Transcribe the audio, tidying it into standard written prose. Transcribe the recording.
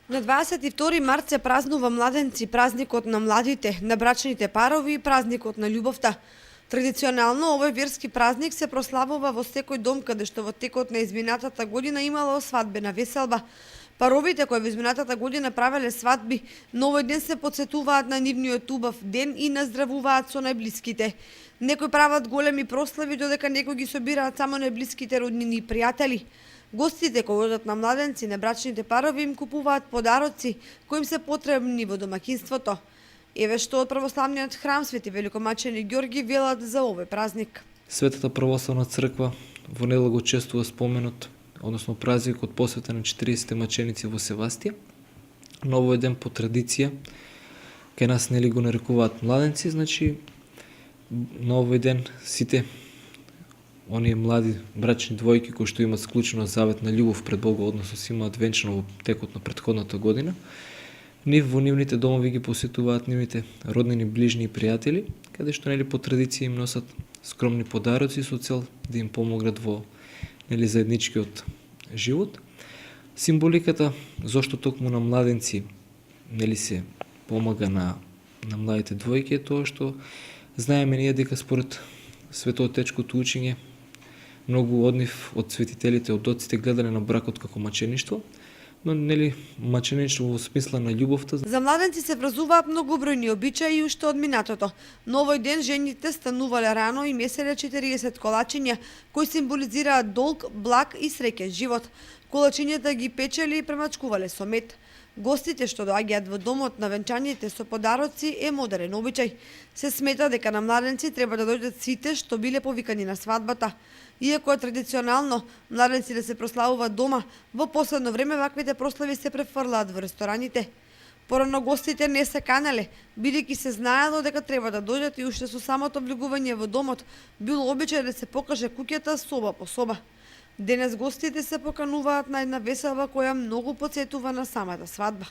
На 22 март се празнува младенци, празникот на младите, на брачните парови и празникот на љубовта. Традиционално овој верски празник се прославува во секој дом каде што во текот на изминатата година имало свадбена веселба. Паровите кои во изминатата година правеле свадби, на овој ден се потсетуваат на нивниот убав ден и наздравуваат со најблиските. Некои прават големи прослави, додека некои ги собираат само најблиските роднини и пријатели. Гостите кои одат на младенци, на брачните парови им купуваат подароци кои им се потребни во домаќинството. Еве што од православниот храм Свети Великомачени Ѓорги велат за овој празник. Светата православна црква во недела го чествува споменот, односно празникот посветен на 40 маченици во Севастија. На овој ден по традиција кај нас нели го нарекуваат младенци, значи на овој ден сите оние млади брачни двојки кои што имаат склучено завет на љубов пред Бога, односно си имаат венчано во текот на претходната година, во нивните домови ги посетуваат нивните роднини, ближни и пријатели, каде што нели по традиција им носат скромни подароци со цел да им помогнат во нели заедничкиот живот. Символиката зошто токму на младенци нели се помага на младите двојки е тоа што знаеме ние дека според светоотечкото учење многу од нив, од светителите, од оците гледале на бракот како мачеништво, но нели мачеништво во смисла на љубовта. За младенци се вразуваат многобројни обичаи уште од минатото. На овој ден жените станувале рано и меселе 40 колачиња кои символизираат долг, благ и среќен живот. Колачињата ги печели и премачкувале со мед. Гостите што доаѓаат во домот на венчаните со подароци е модерен обичај. Се смета дека на младенци треба да дојдат сите што биле повикани на свадбата. Иако е традиционално младенци да се прославуваат дома, во последно време ваквите прослави се префрлаат во рестораните. Порано гостите не се канеле, бидејќи се знаело дека треба да дојдат и уште со самото влегување во домот било обичај да се покаже куќата соба по соба. Денес гостите се покануваат на една веселба која многу потсетува на самата свадба.